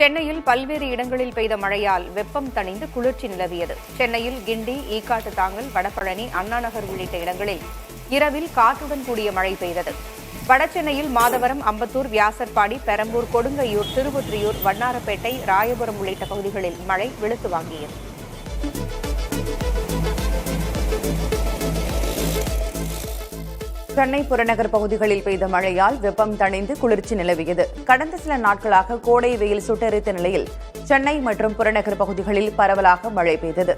சென்னையில் பல்வேறு இடங்களில் பெய்த மழையால் வெப்பம் தணிந்து குளிர்ச்சி நிலவியது. சென்னையில் கிண்டி, ஈக்காட்டுத்தாங்கல், வடபழனி, அண்ணாநகர் உள்ளிட்ட இடங்களில் இரவில் காற்றுடன் கூடிய மழை பெய்தது. வடசென்னையில் மாதவரம், அம்பத்தூர், வியாசர்பாடி, பெரம்பூர், கொடுங்கையூர், திருவொற்றியூர், வண்ணாரப்பேட்டை, ராயபுரம் உள்ளிட்ட பகுதிகளில் மழை வெளுத்து வாங்கியது. சென்னை புறநகர் பகுதிகளில் பெய்த மழையால் வெப்பம் தணிந்து குளிர்ச்சி நிலவியது. கடந்த சில நாட்களாக கோடை வெயில் சுட்டெரித்த நிலையில் சென்னை மற்றும் புறநகர் பகுதிகளில் பரவலாக மழை பெய்தது.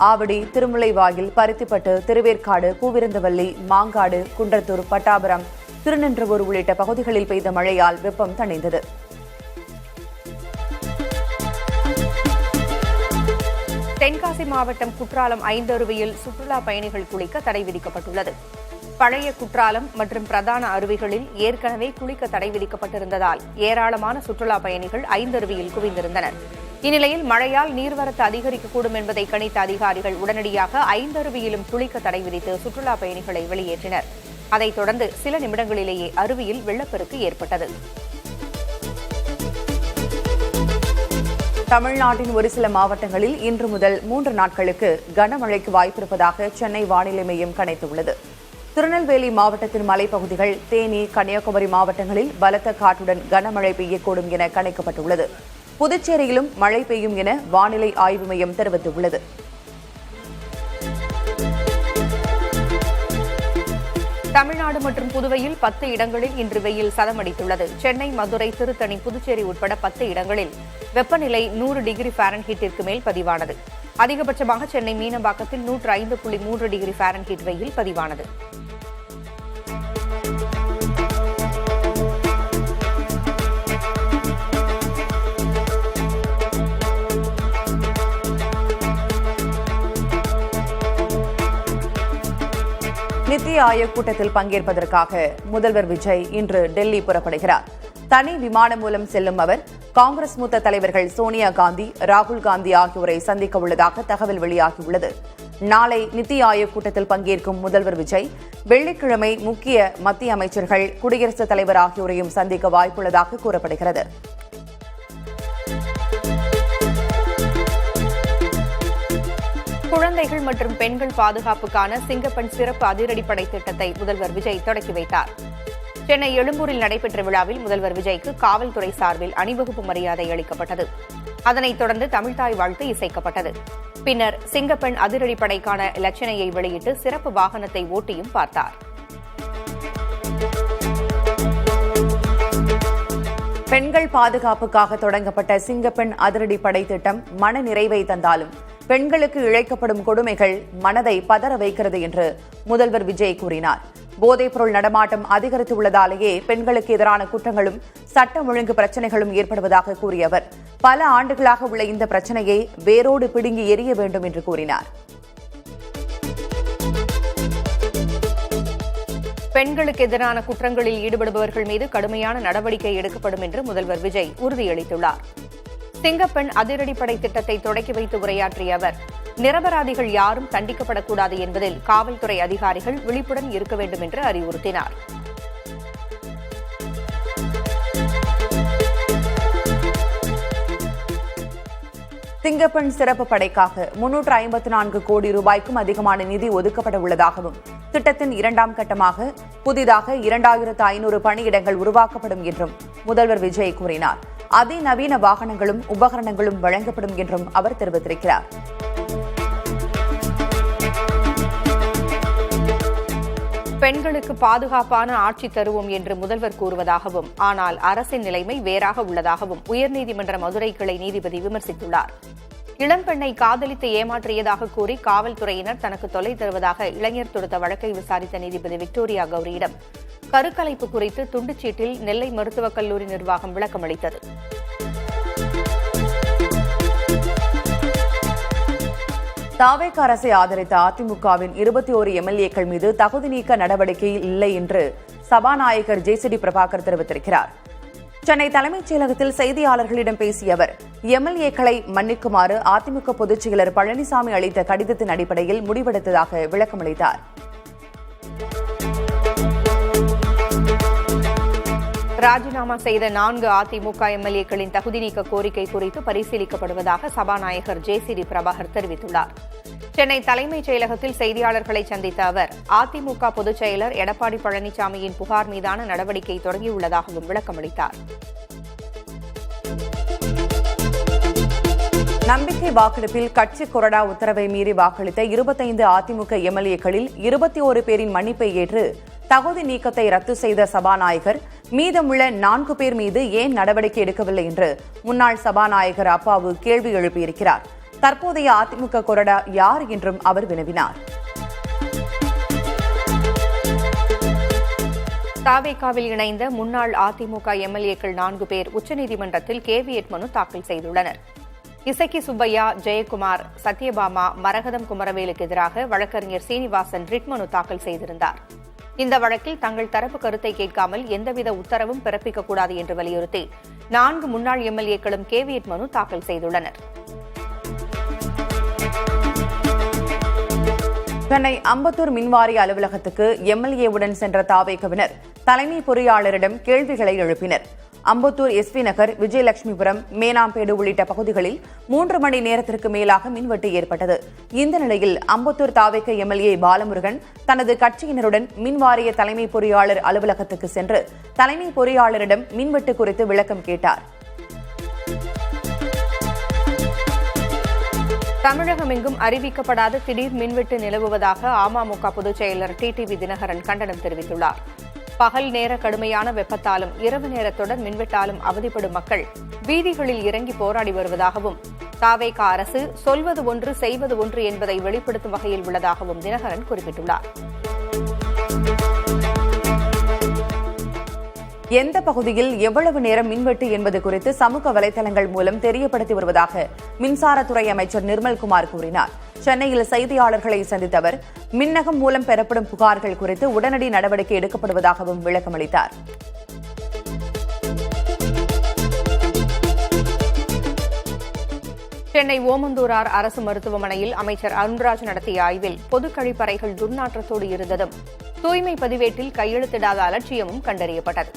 ஆவடி, திருமுல்லைவாயில், பருத்திப்பட்டு, திருவேற்காடு, பூவிருந்தவல்லி, மாங்காடு, குன்றத்தூர், பட்டாபுரம், திருநின்றவூர் உள்ளிட்ட பகுதிகளில் பெய்த மழையால் வெப்பம் தணிந்தது. தென்காசி மாவட்டம் குற்றாலம் ஐந்தருவியில் சுற்றுலா பயணிகள் குளிக்க தடை விதிக்கப்பட்டுள்ளது. பழைய குற்றாலம் மற்றும் பிரதான அருவிகளில் ஏற்கனவே குளிக்க தடை விதிக்கப்பட்டிருந்ததால் ஏராளமான சுற்றுலா பயணிகள் ஐந்தருவியில் குவிந்திருந்தனர். இந்நிலையில் மழையால் நீர்வரத்து அதிகரிக்கக்கூடும் என்பதை கணித்த அதிகாரிகள் உடனடியாக ஐந்தருவியிலும் குளிக்க தடை விதித்து சுற்றுலா பயணிகளை வெளியேற்றினர். அதைத் தொடர்ந்து சில நிமிடங்களிலேயே அருவியில் வெள்ளப்பெருக்கு ஏற்பட்டது. தமிழ்நாட்டின் ஒரு சில மாவட்டங்களில் இன்று முதல் 3 நாட்களுக்கு கனமழைக்கு வாய்ப்பிருப்பதாக சென்னை வானிலை மையம் கணித்துள்ளது. திருநெல்வேலி மாவட்டத்தின் மலைப்பகுதிகள், தேனி, கன்னியாகுமரி மாவட்டங்களில் பலத்த காற்றுடன் கனமழை பெய்யக்கூடும் என கணிக்கப்பட்டுள்ளது. புதுச்சேரியிலும் மழை பெய்யும் என வானிலை ஆய்வு மையம் தெரிவித்துள்ளது. தமிழ்நாடு மற்றும் புதுவையில் 10 இடங்களில் இன்று வெயில் சதமடித்துள்ளது. சென்னை, மதுரை, திருத்தணி, புதுச்சேரி உட்பட 10 இடங்களில் வெப்பநிலை 100 டிகிரி ஃபாரன்ஹீட்டிற்கு மேல் பதிவானது. அதிகபட்சமாக சென்னை மீனம்பாக்கத்தில் 105.3 டிகிரி ஃபாரன்ஹீட் வெயில் பதிவானது. நித்தி ஆயோக் கூட்டத்தில் பங்கேற்பதற்காக முதல்வர் விஜய் இன்று டெல்லி புறப்படுகிறார். தனி விமானம் மூலம் செல்லும் அவர் காங்கிரஸ் மூத்த தலைவர்கள் சோனியா காந்தி, ராகுல் காந்தி ஆகியோரை சந்திக்க உள்ளதாக தகவல் வெளியாகியுள்ளது. நாளை நித்தி ஆயோக் கூட்டத்தில் பங்கேற்கும் முதல்வர் விஜய் வெள்ளிக்கிழமை முக்கிய மத்திய அமைச்சர்கள், குடியரசுத் தலைவர் ஆகியோரையும் சந்திக்க வாய்ப்புள்ளதாக கூறப்படுகிறது. குழந்தைகள் மற்றும் பெண்கள் பாதுகாப்புக்கான சிங்கப்பெண் சிறப்பு அதிரடிப்படை திட்டத்தை முதல்வர் விஜய் தொடக்கி வைத்தார். சென்னை எழும்பூரில் நடைபெற்ற விழாவில் முதல்வர் விஜய்க்கு காவல்துறை சார்பில் அணிவகுப்பு மரியாதை அளிக்கப்பட்டது. அதனைத் தொடர்ந்து தமிழ்தாய் வாழ்த்து இசைக்கப்பட்டது. பின்னர் சிங்கப்பெண் அதிரடிப்படைக்கான இலச்சினையை வெளியிட்டு சிறப்பு வாகனத்தை ஓட்டியும் பார்த்தார். பெண்கள் பாதுகாப்புக்காக தொடங்கப்பட்ட சிங்கப்பெண் அதிரடிப்படை திட்டம் மன நிறைவை தந்தாலும் பெண்களுக்கு இழைக்கப்படும் கொடுமைகள் மனதை பதற வைக்கிறது என்று முதல்வர் விஜய் கூறினார். போதைப்பொருள் நடமாட்டம் அதிகரித்துள்ளதாலேயே பெண்களுக்கு எதிரான குற்றங்களும் சட்டம் ஒழுங்கு பிரச்சினைகளும் ஏற்படுவதாக கூறிய அவர், பல ஆண்டுகளாக உள்ள இந்த பிரச்சினையை வேரோடு பிடுங்கி எறிய வேண்டும் என்று கூறினார். பெண்களுக்கு எதிரான குற்றங்களில் ஈடுபடுபவர்கள் மீது கடுமையான நடவடிக்கை எடுக்கப்படும் என்று முதல்வர் விஜய் உறுதியளித்துள்ளார். சிங்கப்பெண் அதிரடிப்படை திட்டத்தை தொடக்கி வைத்து உரையாற்றிய அவர், நிரபராதிகள் யாரும் தண்டிக்கப்படக்கூடாது என்பதில் காவல்துறை அதிகாரிகள் விழிப்புடன் இருக்க வேண்டும் என்று அறிவுறுத்தினார். சிங்கப்பெண் சிறப்பு படைக்காக 354 கோடி ரூபாய்க்கும் அதிகமான நிதி ஒதுக்கப்பட உள்ளதாகவும், திட்டத்தின் 2ஆம் கட்டமாக புதிதாக 2500 பணியிடங்கள் உருவாக்கப்படும் என்றும் முதல்வர் விஜய் கூறினார். அதிநவீன வாகனங்களும் உபகரணங்களும் வழங்கப்படும் என்றும் அவர் தெரிவித்திருக்கிறார். பெண்களுக்கு பாதுகாப்பான ஆட்சி தருவோம் என்று முதல்வர் கூறுவதாகவும், ஆனால் அரசின் நிலைமை வேறாக உள்ளதாகவும் உயர்நீதிமன்ற மதுரை கிளை நீதிபதி விமர்சித்துள்ளார். இளம்பெண்ணை காதலித்து ஏமாற்றியதாக கூறி காவல்துறையினர் தனக்கு தொல்லை தருவதாக இளைஞர் தொடுத்த வழக்கை விசாரித்த நீதிபதி விக்டோரியா கௌரியிடம் கருக்கலைப்பு குறித்து துண்டுச்சீட்டில் நெல்லை மருத்துவக் கல்லூரி நிர்வாகம் விளக்கமளித்தது. தாவேக அரசை ஆதரித்த அதிமுகவின் 21 எம்எல்ஏக்கள் மீது தகுதி நீக்க நடவடிக்கை இல்லை என்று சபாநாயகர் ஜே.சி.டி. பிரபாகர் தெரிவித்திருக்கிறார். சென்னை தலைமைச் செயலகத்தில் செய்தியாளர்களிடம் பேசிய அவர், எம்எல்ஏக்களை மன்னிக்குமாறு அதிமுக பொதுச் செயலர் பழனிசாமி அளித்த கடிதத்தின் அடிப்படையில் முடிவெடுத்ததாக விளக்கமளித்தார். ராஜினாமா செய்த 4 அதிமுக எம்எல்ஏக்களின் தகுதி நீக்க கோரிக்கை குறித்து பரிசீலிக்கப்படுவதாக சபாநாயகர் ஜே.சி.டி. பிரபாகர் தெரிவித்துள்ளார். சென்னை தலைமைச் செயலகத்தில் செய்தியாளர்களை சந்தித்த அவர் அதிமுக பொதுச் செயலர் எடப்பாடி பழனிசாமியின் புகார் மீதான நடவடிக்கை தொடங்கியுள்ளதாகவும் விளக்கமளித்தார். நம்பிக்கை வாக்கெடுப்பில் கட்சி கொறடா உத்தரவை மீறி வாக்களித்த 25 அதிமுக எம்எல்ஏக்களில் 21 பேரின் மன்னிப்பை ஏற்று தகுதி நீக்கத்தை ரத்து செய்த சபாநாயகர் மீதமுள்ள 4 பேர் மீது ஏன் நடவடிக்கை எடுக்கவில்லை என்று முன்னாள் சபாநாயகர் அப்பாவு கேள்வி எழுப்பியிருக்கிறார். தற்போதைய அதிமுக கொறடா யார் என்றும் அவர் வினவினார். தாவேகாவில் இணைந்த முன்னாள் அதிமுக எம்எல்ஏக்கள் 4 பேர் உச்சநீதிமன்றத்தில் கேவியட் மனு தாக்கல் செய்துள்ளனர். இசக்கி சுப்பையா, ஜெயக்குமார், சத்யபாமா, மரகதம் குமரவேலுக்கு எதிராக வழக்கறிஞர் சீனிவாசன் ரிட் மனு தாக்கல் செய்திருந்தார். இந்த வழக்கில் தங்கள் தரப்பு கருத்தை கேட்காமல் எந்தவித உத்தரவும் பிறப்பிக்கக்கூடாது என்று வலியுறுத்தி 4 முன்னாள் எம்எல்ஏக்களும் கேவியட் மனு தாக்கல் செய்துள்ளனர். சென்னை அம்பத்தூர் மின்வாரிய அலுவலகத்துக்கு எம்எல்ஏவுடன் சென்ற தாவேகவினர் தலைமை பொறியாளரிடம் கேள்விகளை எழுப்பினர். அம்பத்தூர் எஸ்வி நகர், விஜயலட்சுமிபுரம், மேனாம்பேடு உள்ளிட்ட பகுதிகளில் 3 மணி நேரத்திற்கு மேலாக மின்வெட்டு ஏற்பட்டது. இந்த நிலையில் அம்பத்தூர் தாவேக எம்எல்ஏ பாலமுருகன் தனது கட்சியினருடன் மின்வாரிய தலைமை பொறியாளர் அலுவலகத்துக்கு சென்று தலைமை பொறியாளரிடம் மின்வெட்டு குறித்து விளக்கம் கேட்டார். தமிழகமெங்கும் அறிவிக்கப்படாத திடீர் மின்வெட்டு நிலவுவதாக அமமுக பொதுச் செயலர் டிடிவி தினகரன் கண்டனம் தெரிவித்துள்ளார். பகல் நேர கடுமையான வெப்பத்தாலும் இரவு நேர தொடர் மின்வெட்டாலும் அவதிப்படும் மக்கள் வீதிகளில் இறங்கி போராடி வருவதாகவும் தாவேக அரசு சொல்வது ஒன்று செய்வது ஒன்று என்பதை வெளிப்படுத்தும் வகையில் உள்ளதாகவும் தினகரன் குறிப்பிட்டுள்ளார். எந்த பகுதியில் எவ்வளவு நேரம் மின்வெட்டு என்பது குறித்து சமூக வலைதளங்கள் மூலம் தெரியப்படுத்தி வருவதாக மின்சாரத்துறை அமைச்சர் நிர்மல்குமார் கூறினார். சென்னையில் செய்தியாளர்களை சந்தித்த அவர் மின்னகம் மூலம் பெறப்படும் புகார்கள் குறித்து உடனடி நடவடிக்கை எடுக்கப்படுவதாகவும் விளக்கமளித்தார். சென்னை ஓமந்தூரார் அரசு மருத்துவமனையில் அமைச்சர் அருண்ராஜ் நடத்திய ஆய்வில் பொது கழிப்பறைகள் துர்நாற்றத்தோடு இருந்ததும் தூய்மை பதிவேட்டில் கையெழுத்திடாத அலட்சியமும் கண்டறியப்பட்டது.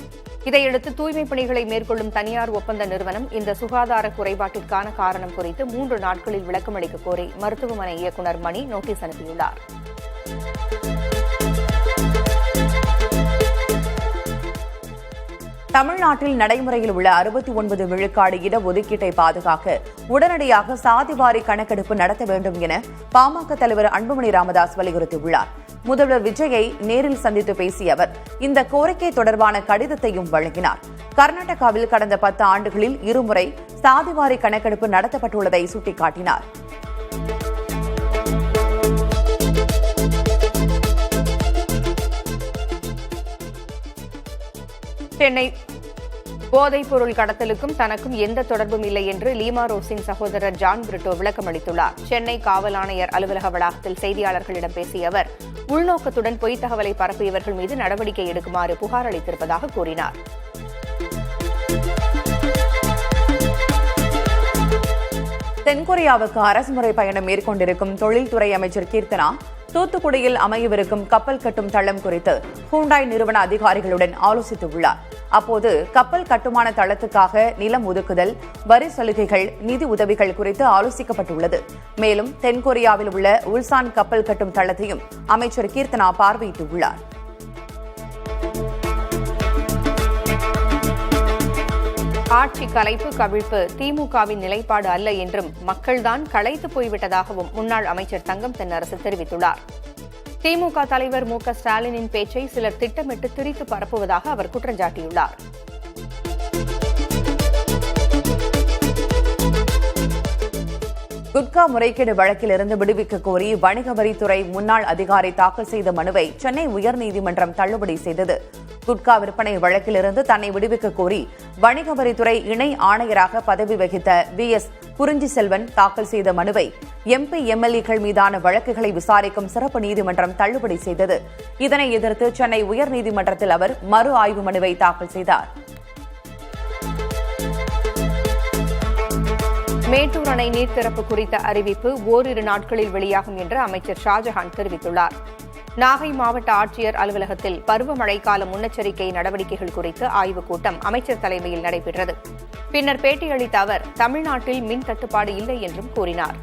இதையடுத்து தூய்மைப் பணிகளை மேற்கொள்ளும் தனியார் ஒப்பந்த நிறுவனம் இந்த சுகாதார குறைபாட்டிற்கான காரணம் குறித்து 3 நாட்களில் விளக்கமளிக்க கோரி மருத்துவமனை இயக்குநர் மணி நோட்டீஸ் அனுப்பியுள்ளார். தமிழ்நாட்டில் நடைமுறையில் உள்ள 69 விழுக்காடு இடஒதுக்கீட்டை பாதுகாக்க உடனடியாக சாதிவாரி கணக்கெடுப்பு நடத்த வேண்டும் என பாமக தலைவர் அன்புமணி ராமதாஸ் வலியுறுத்தியுள்ளார். முதல்வர் விஜயை நேரில் சந்தித்து பேசிய அவர் இந்த கோரிக்கை தொடர்பான கடிதத்தையும் வழங்கினார். கர்நாடகாவில் கடந்த 10 ஆண்டுகளில் 2 முறை சாதிவாரி கணக்கெடுப்பு நடத்தப்பட்டுள்ளதை சுட்டிக்காட்டினார். சென்னை போதைப் பொருள் கடத்தலுக்கும் தனக்கும் எந்த தொடர்பும் இல்லை என்று லீமா ரோஸின் சகோதரர் ஜான் பிரிட்டோ விளக்கமளித்துள்ளார். சென்னை காவல் ஆணையர் அலுவலக வளாகத்தில் செய்தியாளர்களிடம் பேசிய அவர் உள்நோக்கத்துடன் பொய்த் தகவலை பரப்பியவர்கள் மீது நடவடிக்கை எடுக்குமாறு புகார் அளித்திருப்பதாக கூறினார். தென்கொரியாவுக்கு அரசுமுறை பயணம் மேற்கொண்டிருக்கும் தொழில்துறை அமைச்சர் கீர்த்தனா தூத்துக்குடியில் அமையவிருக்கும் கப்பல் கட்டும் தளம் குறித்து ஹூண்டாய் நிறுவன அதிகாரிகளுடன் ஆலோசித்துள்ளார். அப்போது கப்பல் கட்டுமான தளத்துக்காக நிலம் ஒதுக்குதல், வரி சலுகைகள், நிதி உதவிகள் குறித்து ஆலோசிக்கப்பட்டுள்ளது. மேலும் தென்கொரியாவில் உள்ள உல்சான் கப்பல் கட்டும் தளத்தையும் அமைச்சர் கீர்த்தனா பார்வையிட்டுள்ளார். ஆட்சி கலைப்பு கவிழ்ப்பு திமுகவின் நிலைப்பாடு அல்ல என்றும் மக்கள்தான் களைத்து போய்விட்டதாகவும் முன்னாள் அமைச்சர் தங்கம் தென்னரசு தெரிவித்துள்ளார். திமுக தலைவர் மு.க. ஸ்டாலினின் பேச்சை சிலர் திட்டமிட்டு திரித்து பரப்புவதாக அவர் குற்றம் சாட்டியுள்ளார். குட்கா முறைகேடு வழக்கிலிருந்து விடுவிக்க கோரி வணிக வரித்துறை முன்னாள் அதிகாரி தாக்கல் செய்த மனுவை சென்னை உயர்நீதிமன்றம் தள்ளுபடி செய்தது. குட்கா விற்பனை வழக்கிலிருந்து தன்னை விடுவிக்க கோரி வணிக வரித்துறை இணை ஆணையராக பதவி வகித்த வி.எஸ். குறிஞ்சிசெல்வன் தாக்கல் செய்த மனுவை எம்பி, எம்எல்ஏக்கள் மீதான வழக்குகளை விசாரிக்கும் சிறப்பு நீதிமன்றம் தள்ளுபடி செய்தது. இதனை எதிர்த்து சென்னை உயர்நீதிமன்றத்தில் அவர் மறு ஆய்வு மனுவை தாக்கல் செய்தார். மேட்டூர் அணை நீர் திறப்பு குறித்த அறிவிப்பு ஓரிரு நாட்களில் வெளியாகும் என்று அமைச்சர் ஷாஜஹான் தெரிவித்துள்ளார். நாகை மாவட்ட ஆட்சியர் அலுவலகத்தில் பருவமழைக்கால முன்னெச்சரிக்கை நடவடிக்கைகள் குறித்து ஆய்வுக் கூட்டம் அமைச்சர் தலைமையில் நடைபெற்றது. பின்னர் பேட்டியளித்த அவர், தமிழ்நாட்டில் மின் தட்டுப்பாடு இல்லை என்றும் கூறினார்.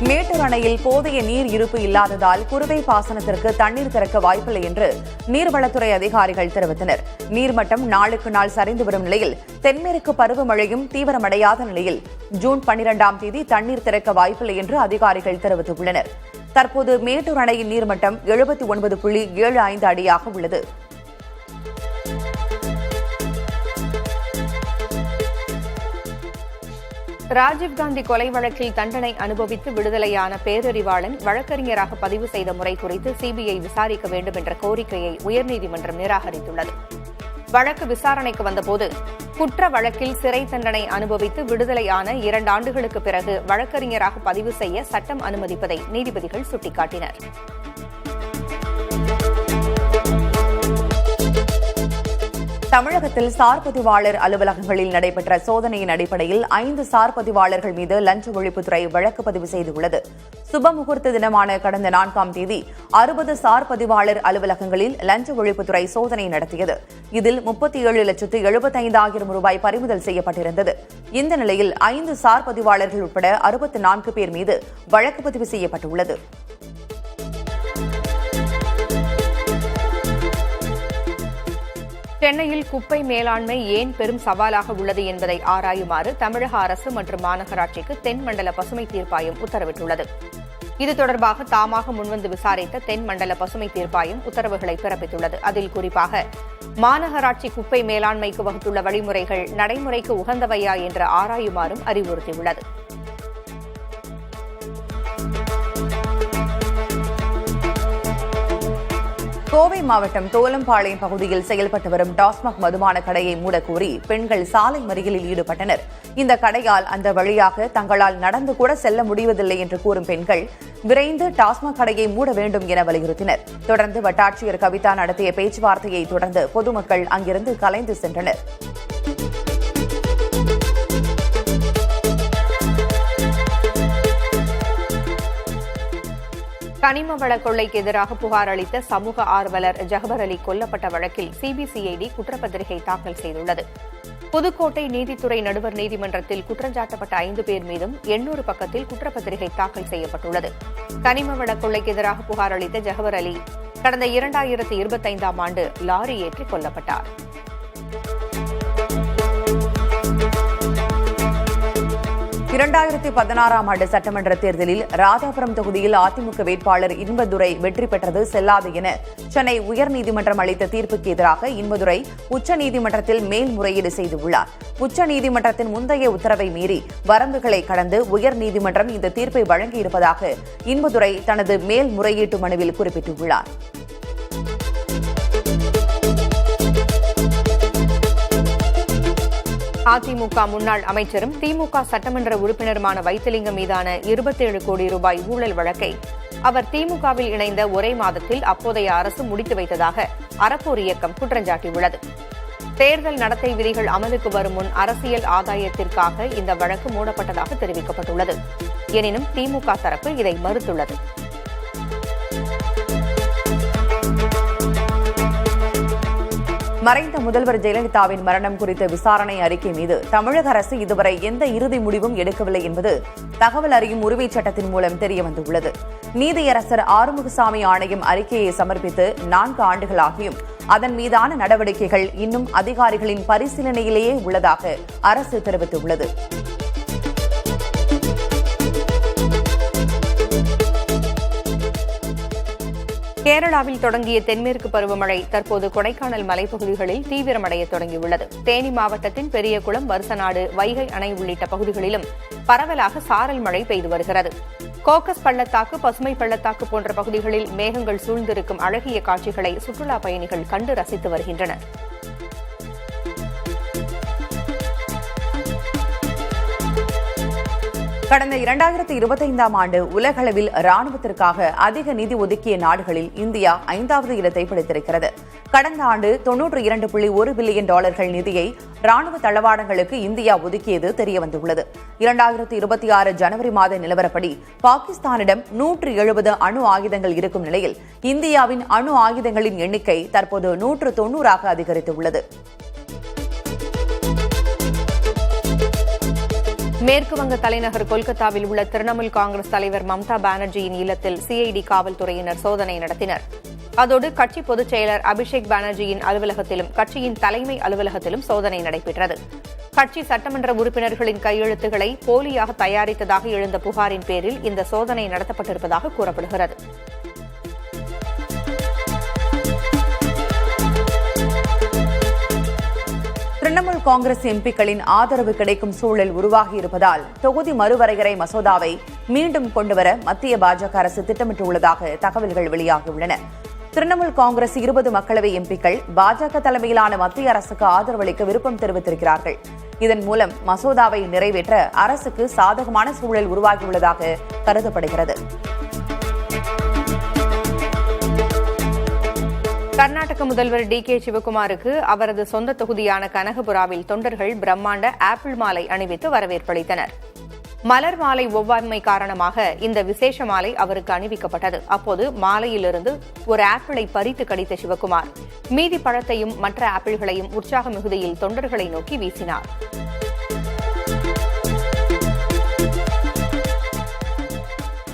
மேட்டூர் அணையில் போதிய நீர் இருப்பு இல்லாததால் குறுவை பாசனத்திற்கு தண்ணீர் திறக்க வாய்ப்பில்லை என்று நீர்வளத்துறை அதிகாரிகள் தெரிவித்தனர். நீர்மட்டம் நாளுக்கு நாள் சரிந்து வரும் நிலையில் தென்மேற்கு பருவமழையும் தீவிரமடையாத நிலையில் ஜூன் 12ஆம் தேதி தண்ணீர் திறக்க வாய்ப்பில்லை என்று அதிகாரிகள் தெரிவித்துள்ளனர். தற்போது மேட்டூர் அணையின் நீர்மட்டம் 79.75 அடியாக உள்ளது. ராஜீவ்காந்தி கொலை வழக்கில் தண்டனை அனுபவித்து விடுதலையான பேரறிவாளன் வழக்கறிஞராக பதிவு செய்த முறை குறித்து சிபிஐ விசாரிக்க வேண்டும் என்ற கோரிக்கையை உயர்நீதிமன்றம் நிராகரித்துள்ளது. வழக்கு விசாரணைக்கு வந்தபோது குற்ற வழக்கில் சிறை தண்டனை அனுபவித்து விடுதலையான 2 ஆண்டுகளுக்கு பிறகு வழக்கறிஞராக பதிவு செய்ய சட்டம் அனுமதிப்பதை நீதிபதிகள் சுட்டிக்காட்டினர். தமிழகத்தில் சார் பதிவாளர் அலுவலகங்களில் நடைபெற்ற சோதனையின் அடிப்படையில் 5 சார் பதிவாளர்கள் மீது லஞ்ச ஒழிப்புத்துறை வழக்கு பதிவு செய்துள்ளது. சுபமுகூர்த்த தினமான கடந்த 4ஆம் தேதி 60 சார் பதிவாளர் அலுவலகங்களில் லஞ்ச ஒழிப்புத்துறை சோதனை நடத்தியது. இதில் 37,75,000 ரூபாய் பறிமுதல் செய்யப்பட்டிருந்தது. இந்த நிலையில் 5 சார் பதிவாளர்கள் உட்பட 64 பேர் மீது வழக்கு பதிவு செய்யப்பட்டுள்ளது. சென்னையில் குப்பை மேலாண்மை ஏன் பெரும் சவாலாக உள்ளது என்பதை ஆராயுமாறு தமிழக அரசு மற்றும் மாநகராட்சிக்கு தென்மண்டல பசுமை தீர்ப்பாயம் உத்தரவிட்டுள்ளது. இது தொடர்பாக தாமாக முன்வந்து விசாரித்த தென்மண்டல பசுமை தீர்ப்பாயம் உத்தரவுகளை பிறப்பித்துள்ளது. அதில் குறிப்பாக மாநகராட்சி குப்பை மேலாண்மைக்கு வகுத்துள்ள வழிமுறைகள் நடைமுறைக்கு உகந்தவையா என்று ஆராயுமாறும் அறிவுறுத்தியுள்ளது. கோவை மாவட்டம் தோலம்பாளையம் பகுதியில் செயல்பட்டு வரும் டாஸ்மாக் மதுபான கடையை மூடக்கோரி பெண்கள் சாலை மறியலில் ஈடுபட்டனர். இந்த கடையால் அந்த வழியாக தங்களால் நடந்து கூட செல்ல முடிவதில்லை என்று கூறும் பெண்கள் விரைந்து டாஸ்மாக் கடையை மூட வேண்டும் என வலியுறுத்தினர். தொடர்ந்து வட்டாட்சியர் கவிதா நடத்திய பேச்சுவார்த்தையை தொடர்ந்து பொதுமக்கள் அங்கிருந்து கலைந்து சென்றனர். கனிம வள கொள்ளைக்கு எதிராக புகார் அளித்த சமூக ஆர்வலர் ஜஹபர் அலி கொல்லப்பட்ட வழக்கில் சிபிசிஐடி குற்றப்பத்திரிகை தாக்கல் செய்துள்ளது. புதுக்கோட்டை நீதித்துறை நடுவர் நீதிமன்றத்தில் குற்றஞ்சாட்டப்பட்ட 5 பேர் மீதும் 800 பக்கத்தில் குற்றப்பத்திரிகை தாக்கல் செய்யப்பட்டுள்ளது. கனிம வள கொள்ளைக்கு எதிராக புகார் அளித்த ஜஹபர் அலி கடந்த 2025ஆம் ஆண்டு லாரி ஏற்றி கொல்லப்பட்டார். ஆம் ஆண்டு சட்டமன்ற தேர்தலில் ராதாபுரம் தொகுதியில் அதிமுக வேட்பாளர் இன்பதுரை வெற்றி பெற்றது செல்லாது என சென்னை உயர்நீதிமன்றம் அளித்த தீர்ப்புக்கு எதிராக இன்பதுரை உச்சநீதிமன்றத்தில் மேல்முறையீடு செய்துள்ளார். உச்சநீதிமன்றத்தின் முந்தைய உத்தரவை மீறி வரம்புகளை கடந்து உயர்நீதிமன்றம் இந்த தீர்ப்பை வழங்கியிருப்பதாக இன்பதுரை தனது மேல்முறையீட்டு மனுவில் குறிப்பிட்டுள்ளார். அதிமுக முன்னாள் அமைச்சரும் திமுக சட்டமன்ற உறுப்பினருமான வைத்திலிங்கம் மீதான 27 கோடி ரூபாய் ஊழல் வழக்கை அவர் திமுகவில் இணைந்த ஒரே மாதத்தில் அப்போதைய அரசு முடித்து வைத்ததாக அறப்போர் இயக்கம் குற்றஞ்சாட்டியுள்ளது. தேர்தல் நடத்தை விதிகள் அமலுக்கு வரும் முன் அரசியல் ஆதாயத்திற்காக இந்த வழக்கு மூடப்பட்டதாக தெரிவிக்கப்பட்டுள்ளது. எனினும் திமுக தரப்பு இதை மறுத்துள்ளது. மறைந்த முதல்வர் ஜெயலலிதாவின் மரணம் குறித்த விசாரணை அறிக்கை மீது தமிழக அரசு இதுவரை எந்த இறுதி முடிவும் எடுக்கவில்லை என்பது தகவல் அறியும் உரிமைச் சட்டத்தின் மூலம் தெரியவந்துள்ளது. நீதியரசர் ஆறுமுகசாமி ஆணையம் அறிக்கையை சமர்ப்பித்து 4 ஆண்டுகளாகியும் அதன் மீதான நடவடிக்கைகள் இன்னும் அதிகாரிகளின் பரிசீலனையிலேயே உள்ளதாக அரசு தெரிவித்துள்ளது. கேரளாவில் தொடங்கிய தென்மேற்கு பருவமழை தற்போது கொடைக்கானல் மலைப்பகுதிகளில் தீவிரமடைய தொடங்கியுள்ளது. தேனி மாவட்டத்தின் பெரியகுளம், வருசநாடு, வைகை அணை உள்ளிட்ட பகுதிகளிலும் பரவலாக சாரல் மழை பெய்து வருகிறது. கோக்கஸ் பள்ளத்தாக்கு, பசுமை பள்ளத்தாக்கு போன்ற பகுதிகளில் மேகங்கள் சூழ்ந்திருக்கும் அழகிய காட்சிகளை சுற்றுலா பயணிகள் கண்டு ரசித்து வருகின்றனர். கடந்த 2025ஆம் ஆண்டு உலகளவில் ராணுவத்திற்காக அதிக நிதி ஒதுக்கிய நாடுகளில் இந்தியா 5வது இடத்தை பிடித்திருக்கிறது. கடந்த ஆண்டு 92.1 பில்லியன் டாலர்கள் நிதியை ராணுவ தளவாடங்களுக்கு இந்தியா ஒதுக்கியது தெரியவந்துள்ளது. 2026 ஜனவரி மாத நிலவரப்படி பாகிஸ்தானிடம் 170 அணு ஆயுதங்கள் இருக்கும் நிலையில் இந்தியாவின் அணு ஆயுதங்களின் எண்ணிக்கை தற்போது 190ஆக அதிகரித்துள்ளது. மேற்குவங்க தலைநகர் கொல்கத்தாவில் உள்ள திரிணாமுல் காங்கிரஸ் தலைவர் மம்தா பானர்ஜியின் இல்லத்தில் சிஐடி காவல்துறையினர் சோதனை நடத்தினர். அதோடு கட்சி பொதுச் செயலர் அபிஷேக் பானர்ஜியின் அலுவலகத்திலும் கட்சியின் தலைமை அலுவலகத்திலும் சோதனை நடைபெற்றது. கட்சி சட்டமன்ற உறுப்பினர்களின் கையெழுத்துக்களை போலியாக தயாரித்ததாக எழுந்த புகாரின் பேரில் இந்த சோதனை நடத்தப்பட்டிருப்பதாக கூறப்படுகிறது. திரிணாமுல் காங்கிரஸ் எம்பிக்களின் ஆதரவு கிடைக்கும் சூழல் உருவாகியிருப்பதால் தொகுதி மறுவரையறை மசோதாவை மீண்டும் கொண்டுவர மத்திய பாஜக அரசு திட்டமிட்டுள்ளதாக தகவல்கள் வெளியாகியுள்ளன. திரிணாமுல் காங்கிரஸ் 20 மக்களவை எம்பிக்கள் பாஜக தலைமையிலான மத்திய அரசுக்கு ஆதரவளிக்க விருப்பம் தெரிவித்திருக்கிறார்கள். இதன் மூலம் மசோதாவை நிறைவேற்ற அரசுக்கு சாதகமான சூழல் உருவாகியுள்ளதாக கருதப்படுகிறது. கர்நாடக முதல்வர் டி.கே. சிவக்குமாருக்கு அவரது சொந்த தொகுதியான கனகபுராவில் தொண்டர்கள் பிரம்மாண்ட ஆப்பிள் மாலை அணிவித்து வரவேற்பளித்தனர். மலர் மாலை ஒவ்வாமை காரணமாக இந்த விசேஷ மாலை அவருக்கு அணிவிக்கப்பட்டது. அப்போது மாலையிலிருந்து ஒரு ஆப்பிளை பறித்து கடித்த சிவக்குமார் மீதி பழத்தையும் மற்ற ஆப்பிள்களையும் உற்சாக மிகுதியில் தொண்டர்களை நோக்கி வீசினார்.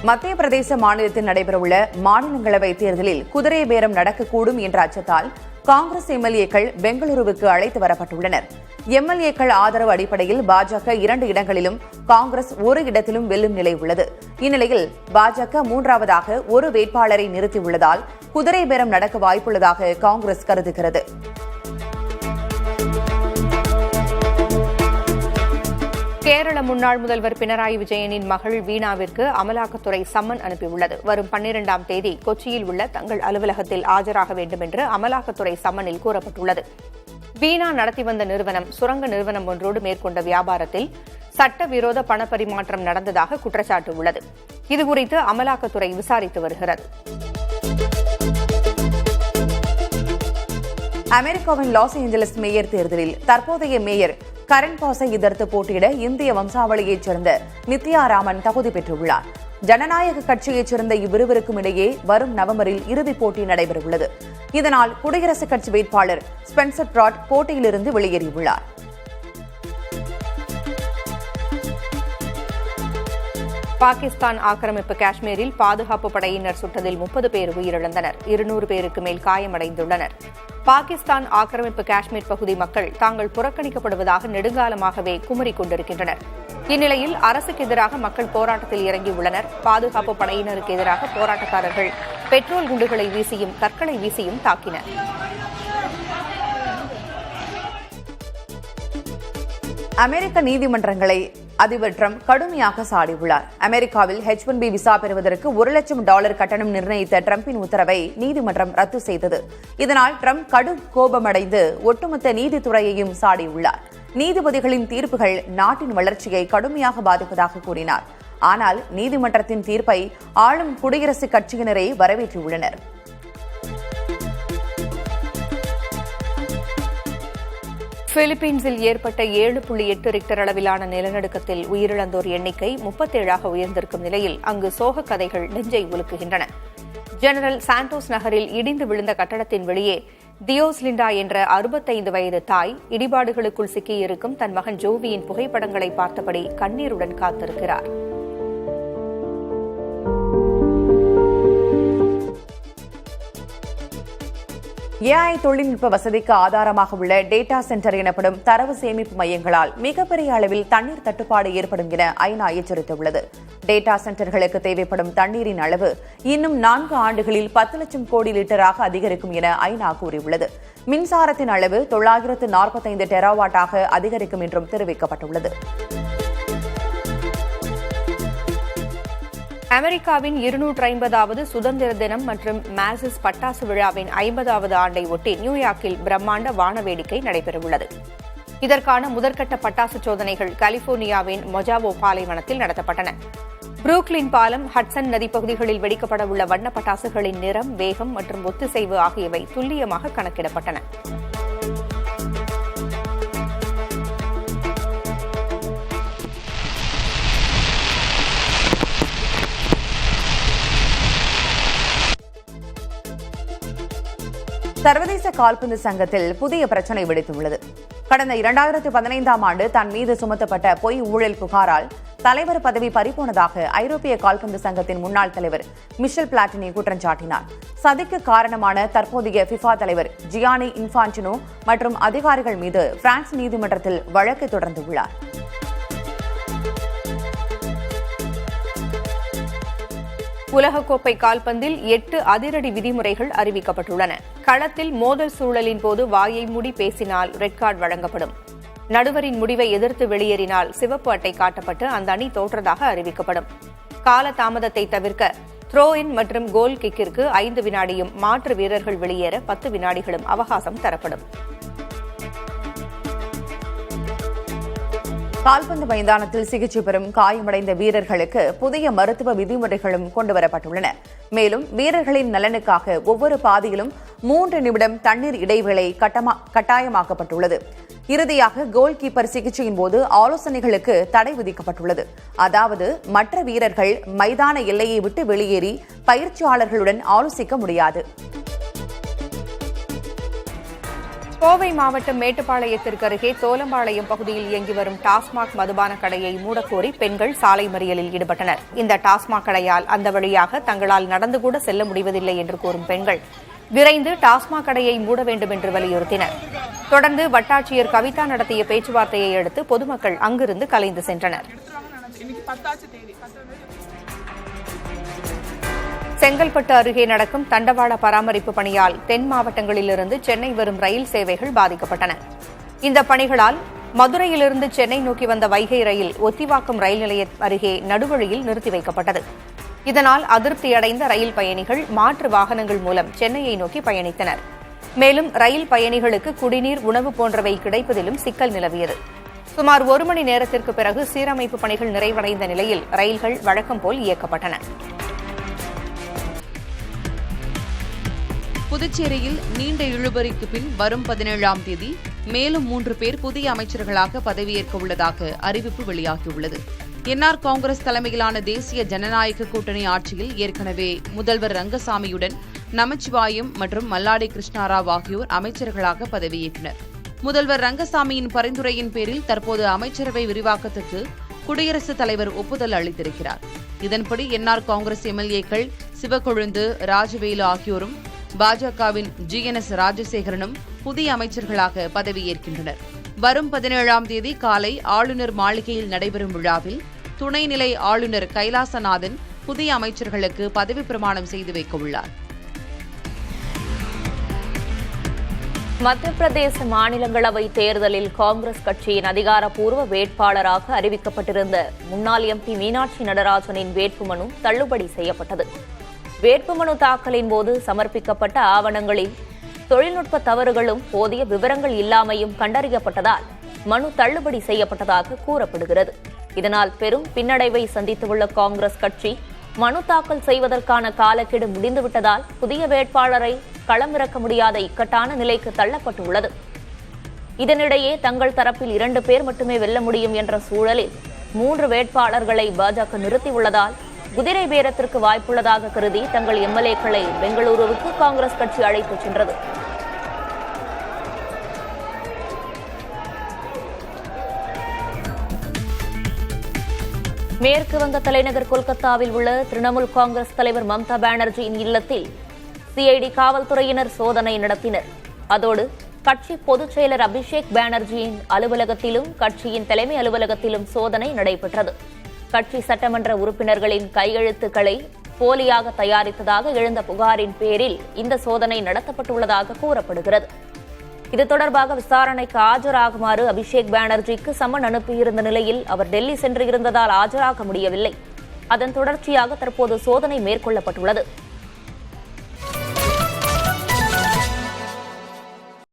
மத்திய பிரதேச மாநிலத்தில் நடைபெறவுள்ள மாநிலங்களவை தேர்தலில் குதிரை பேரம் நடக்கக்கூடும் என்ற அச்சத்தால் காங்கிரஸ் எம்எல்ஏக்கள் பெங்களூருவுக்கு அழைத்து வரப்பட்டுள்ளனர். எம்எல்ஏக்கள் ஆதரவு அடிப்படையில் பாஜக 2 இடங்களிலும் காங்கிரஸ் 1 இடத்திலும் வெல்லும் நிலை உள்ளது. இந்நிலையில் பாஜக 3வது ஒரு வேட்பாளரை நிறுத்தியுள்ளதால் குதிரை பேரம் நடக்க வாய்ப்புள்ளதாக காங்கிரஸ் கருதுகிறது. கேரள முன்னாள் முதல்வர் பினராயி விஜயனின் மகள் வீணாவிற்கு அமலாக்கத்துறை சம்மன் அனுப்பியுள்ளது. வரும் 12ஆம் தேதி கொச்சியில் உள்ள தங்கள் அலுவலகத்தில் ஆஜராக வேண்டும் என்று அமலாக்கத்துறை சம்மனில் கூறப்பட்டுள்ளது. வீணா நடத்தி வந்த நிறுவனம் சுரங்க நிறுவனம் ஒன்றோடு மேற்கொண்ட வியாபாரத்தில் சட்டவிரோத பணப்பரிமாற்றம் நடந்ததாக குற்றச்சாட்டு உள்ளது. இதுகுறித்து அமலாக்கத்துறை விசாரித்து வருகிறது. அமெரிக்காவின் லாஸ் ஏஞ்சலஸ் மேயர் தேர்தலில் தற்போதைய மேயர் கரண் பாஸை எதிர்த்து போட்டியிட இந்திய வம்சாவளியைச் சேர்ந்த நித்யா ராமன் தகுதி பெற்றுள்ளார். ஜனநாயக கட்சியைச் சேர்ந்த இவ்விருவருக்கும் இடையே வரும் நவம்பரில் இறுதிப் போட்டி நடைபெறவுள்ளது. இதனால் குடியரசுக் கட்சி வேட்பாளர் ஸ்பென்சர் பிராட் போட்டியிலிருந்து வெளியேறியுள்ளார். பாகிஸ்தான் ஆக்கிரமிப்பு காஷ்மீரில் பாதுகாப்பு படையினர் சுட்டதில் 30 பேர் உயிரிழந்தனர். 200 பேருக்கு மேல் காயமடைந்துள்ளனர். பாகிஸ்தான் ஆக்கிரமிப்பு காஷ்மீர் பகுதி மக்கள் தாங்கள் புறக்கணிக்கப்படுவதாக நெடுங்காலமாகவே குமரிக் கொண்டிருக்கின்றனர். இந்நிலையில் அரசுக்கு எதிராக மக்கள் போராட்டத்தில் இறங்கியுள்ளனர். பாதுகாப்பு படையினருக்கு எதிராக போராட்டக்காரர்கள் பெட்ரோல் குண்டுகளை வீசியும் கற்களை வீசியும் தாக்கினர். அமெரிக்க நீதிமன்றங்களை அதிபர் டிரம்ப் கடுமையாக சாடியுள்ளார். அமெரிக்காவில் H-1B விசா பெறுவதற்கு $1,00,000 கட்டணம் நிர்ணயித்த டிரம்பின் உத்தரவை நீதிமன்றம் ரத்து செய்தது. இதனால் டிரம்ப் கடும் கோபமடைந்து ஒட்டுமொத்த நீதித்துறையையும் சாடியுள்ளார். நீதிபதிகளின் தீர்ப்புகள் நாட்டின் வளர்ச்சியை கடுமையாக பாதிப்பதாக கூறினார். ஆனால் நீதிமன்றத்தின் தீர்ப்பை ஆளும் குடியரசுக் கட்சியினரே வரவேற்றுள்ளனர். பிலிப்பீன்ஸில் ஏற்பட்ட 7.8 ரிக்டர் அளவிலான நிலநடுக்கத்தில் உயிரிழந்தோர் எண்ணிக்கை 37ஆக உயர்ந்திருக்கும் நிலையில் அங்கு சோக கதைகள் நெஞ்சை உலுக்குகின்றன. ஜெனரல் சாண்டோஸ் நகரில் இடிந்து விழுந்த கட்டடத்தின் வெளியே தியோஸ்லிண்டா என்ற 65 வயது தாய் இடிபாடுகளுக்குள் சிக்கியிருக்கும் தன் மகன் ஜோவியின் புகைப்படங்களை பார்த்தபடி கண்ணீருடன் காத்திருக்கிறார். AI தொழில்நுட்ப வசதிக்கு ஆதாரமாக உள்ள டேட்டா சென்டர் எனப்படும் தரவு சேமிப்பு மையங்களால் மிகப்பெரிய அளவில் தண்ணீர் தட்டுப்பாடு ஏற்படும் என ஐநா எச்சரித்துள்ளது. டேட்டா சென்டர்களுக்கு தேவைப்படும் தண்ணீரின் அளவு இன்னும் 4 ஆண்டுகளில் 10 லட்சம் கோடி லிட்டராக அதிகரிக்கும் என ஐநா கூறியுள்ளது. மின்சாரத்தின் அளவு 945 டெராவாட்டாக அதிகரிக்கும் என்றும் தெரிவிக்கப்பட்டுள்ளது. அமெரிக்காவின் 250வது சுதந்திர தினம் மற்றும் மாசிஸ் பட்டாசு விழாவின் 50வது ஆண்டை ஒட்டி நியூயார்க்கில் பிரம்மாண்ட வான வேடிக்கை நடைபெறவுள்ளது. இதற்கான முதற்கட்ட பட்டாசு சோதனைகள் கலிபோர்னியாவின் மொஜாவோ பாலைவனத்தில் நடத்தப்பட்டன. புரூக்ளின் பாலம், ஹட்சன் நதி பகுதிகளில் வெடிக்கப்பட உள்ள வண்ண பட்டாசுகளின் நிறம், வேகம் மற்றும் ஒத்திசைவு ஆகியவை துல்லியமாக கணக்கிடப்பட்டன. சர்வதேச கால்பந்து சங்கத்தில் புதிய பிரச்சினை வெடித்துள்ளது. கடந்த 2015ஆம் ஆண்டு தன் மீது சுமத்தப்பட்ட பொய் ஊழல் புகாரால் தலைவர் பதவி பறிபோனதாக ஐரோப்பிய கால்பந்து சங்கத்தின் முன்னாள் தலைவர் மிஷல் பிளாட்டினி குற்றம் சாட்டினார். சதிக்கு காரணமான தற்போதைய ஃபிஃபா தலைவர் ஜியானி இன்ஃபான்டினோ மற்றும் அதிகாரிகள் மீது பிரான்ஸ் நீதிமன்றத்தில் வழக்கு தொடர்ந்துள்ளார். உலகக்கோப்பை கால்பந்தில் 8 அதிரடி விதிமுறைகள் அறிவிக்கப்பட்டுள்ளன. களத்தில் மோதல் சூழலின் போது வாயை மூடி பேசினால் ரெட் கார்டு வழங்கப்படும். நடுவரின் முடிவை எதிர்த்து வெளியேறினால் சிவப்பு அட்டை காட்டப்பட்டு அந்த அணி தோற்றதாக அறிவிக்கப்படும். கால தாமதத்தை தவிர்க்க த்ரோ இன் மற்றும் கோல் கிக்கிற்கு 5 வினாடியும் மாற்று வீரர்கள் வெளியேற 10 வினாடிகளும் அவகாசம் தரப்படும். கால்பந்து மைதானத்தில் சிகிச்சை பெறும் காயமடைந்த வீரர்களுக்கு புதிய மருத்துவ விதிமுறைகளும் கொண்டுவரப்பட்டுள்ளன. மேலும் வீரர்களின் நலனுக்காக ஒவ்வொரு பாதியிலும் 3 நிமிடம் தண்ணீர் இடைவேளை கட்டாயமாக்கப்பட்டுள்ளது. இறுதியாக கோல் கீப்பர் சிகிச்சையின் போது ஆலோசனைகளுக்கு தடை விதிக்கப்பட்டுள்ளது. அதாவது மற்ற வீரர்கள் மைதான எல்லையை விட்டு வெளியேறி பயிற்சியாளர்களுடன் ஆலோசிக்க முடியாது. கோவை மாவட்டம் மேட்டுப்பாளையத்திற்கு அருகே தோலம்பாளையம் பகுதியில் இயங்கி வரும் டாஸ்மாக் மதுபான கடையை மூடக்கோரி பெண்கள் சாலை மறியலில் ஈடுபட்டனர். இந்த டாஸ்மாக் கடையால் அந்த வழியாக தங்களால் நடந்து கூட செல்ல முடிவதில்லை என்று கூறும் பெண்கள் விரைந்து டாஸ்மாக் கடையை மூட வேண்டும் என்று வலியுறுத்தினர். தொடர்ந்து வட்டாட்சியர் கவிதா நடத்திய பேச்சுவார்த்தையை அடுத்து பொதுமக்கள் அங்கிருந்து கலைந்து சென்றனர். செங்கல்பட்டு அருகே நடக்கும் தண்டவாள பராமரிப்பு பணியால் தென் மாவட்டங்களிலிருந்து சென்னை வரும் ரயில் சேவைகள் பாதிக்கப்பட்டன. இந்த பணிகளால் மதுரையிலிருந்து சென்னை நோக்கி வந்த வைகை ரயில் ஒத்திவாக்கம் ரயில் நிலையம் அருகே நடுவழியில் நிறுத்தி வைக்கப்பட்டது. இதனால் அதிருப்தியடைந்த ரயில் பயணிகள் மாற்று வாகனங்கள் மூலம் சென்னையை நோக்கி பயணித்தனர். மேலும் ரயில் பயணிகளுக்கு குடிநீர், உணவு போன்றவை கிடைப்பதிலும் சிக்கல் நிலவியது. சுமார் 1 மணி நேரத்திற்கு பிறகு சீரமைப்பு பணிகள் நிறைவடைந்த நிலையில் ரயில்கள் வழக்கம் போல் இயக்கப்பட்டன. புதுச்சேரியில் நீண்ட இழுபறிக்கு பின் வரும் 17ஆம் தேதி மேலும் 3 பேர் புதிய அமைச்சர்களாக பதவியேற்க உள்ளதாக அறிவிப்பு வெளியாகியுள்ளது. என்ஆர் காங்கிரஸ் தலைமையிலான தேசிய ஜனநாயக கூட்டணி ஆட்சியில் ஏற்கனவே முதல்வர் ரங்கசாமியுடன் நமச்சிவாயம் மற்றும் மல்லாடி கிருஷ்ணாராவ் ஆகியோர் அமைச்சர்களாக பதவியேற்றனர். முதல்வர் ரங்கசாமியின் பரிந்துரையின் பேரில் தற்போது அமைச்சரவை விரிவாக்கத்துக்கு குடியரசுத் தலைவர் ஒப்புதல் அளித்திருக்கிறார். இதன்படி என்ஆர் காங்கிரஸ் எம்எல்ஏக்கள் சிவக்கொழுந்து, ராஜவேலு ஆகியோரும் பாஜகவின் GNS ராஜசேகரனும் புதிய அமைச்சர்களாக பதவியேற்கின்றனர். வரும் 17ஆம் தேதி காலை ஆளுநர் மாளிகையில் நடைபெறும் விழாவில் துணைநிலை ஆளுநர் கைலாசநாதன் புதிய அமைச்சர்களுக்கு பதவி பிரமாணம் செய்து வைக்க உள்ளார். மத்திய பிரதேச மாநிலங்களவை தேர்தலில் காங்கிரஸ் கட்சியின் அதிகாரப்பூர்வ வேட்பாளராக அறிவிக்கப்பட்டிருந்த முன்னாள் MP மீனாட்சி நடராஜனின் வேட்புமனு தள்ளுபடி செய்யப்பட்டது. வேட்புமனு தாக்கலின் போது சமர்ப்பிக்கப்பட்ட ஆவணங்களில் தொழில்நுட்ப தவறுகளும் போதிய விவரங்கள் இல்லாமையும் கண்டறியப்பட்டதால் மனு தள்ளுபடி செய்யப்பட்டதாக கூறப்படுகிறது. இதனால் பெரும் பின்னடைவை சந்தித்துள்ள காங்கிரஸ் கட்சி மனு தாக்கல் செய்வதற்கான காலக்கெடு முடிந்துவிட்டதால் புதிய வேட்பாளரை களமிறக்க முடியாத இக்கட்டான நிலைக்கு தள்ளப்பட்டுள்ளது. இதனிடையே தங்கள் தரப்பில் 2 பேர் மட்டுமே வெல்ல முடியும் என்ற சூழலில் 3 வேட்பாளர்களை பாஜக நிறுத்தியுள்ளதால் குதிரை பேரத்திற்கு வாய்ப்புள்ளதாக கருதி தங்கள் எம்எல்ஏக்களை பெங்களூருவுக்கு காங்கிரஸ் கட்சி அழைத்துச் சென்றது. மேற்கு வங்க தலைநகர் கொல்கத்தாவில் உள்ள திரிணாமுல் காங்கிரஸ் தலைவர் மம்தா பானர்ஜியின் இல்லத்தில் CID காவல்துறையினர் சோதனை நடத்தினர். அதோடு கட்சி பொதுச் செயலர் அபிஷேக் பானர்ஜியின் அலுவலகத்திலும் கட்சியின் தலைமை அலுவலகத்திலும் சோதனை நடைபெற்றது. கட்சி சட்டமன்ற உறுப்பினர்களின் கையெழுத்துக்களை போலியாக தயாரித்ததாக எழுந்த புகாரின் பேரில் இந்த சோதனை நடத்தப்பட்டுள்ளதாக கூறப்படுகிறது. இது தொடர்பாக விசாரணைக்கு ஆஜராகுமாறு அபிஷேக் பானர்ஜிக்கு சம்மன் அனுப்பியிருந்த நிலையில் அவர் டெல்லி சென்று இருந்ததால் ஆஜராக முடியவில்லை. அதன் தொடர்ச்சியாக தற்போது சோதனை மேற்கொள்ளப்பட்டுள்ளது.